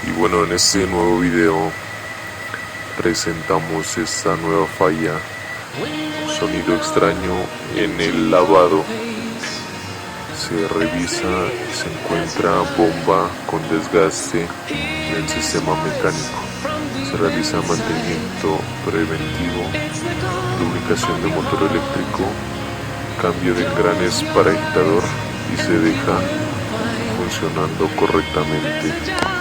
Y bueno, en este nuevo video presentamos esta nueva falla, sonido extraño en el lavado. Se revisa y se encuentra bomba con desgaste en el sistema mecánico. Se realiza mantenimiento preventivo, lubricación de motor eléctrico, cambio de engranes para agitador y se deja funcionando correctamente.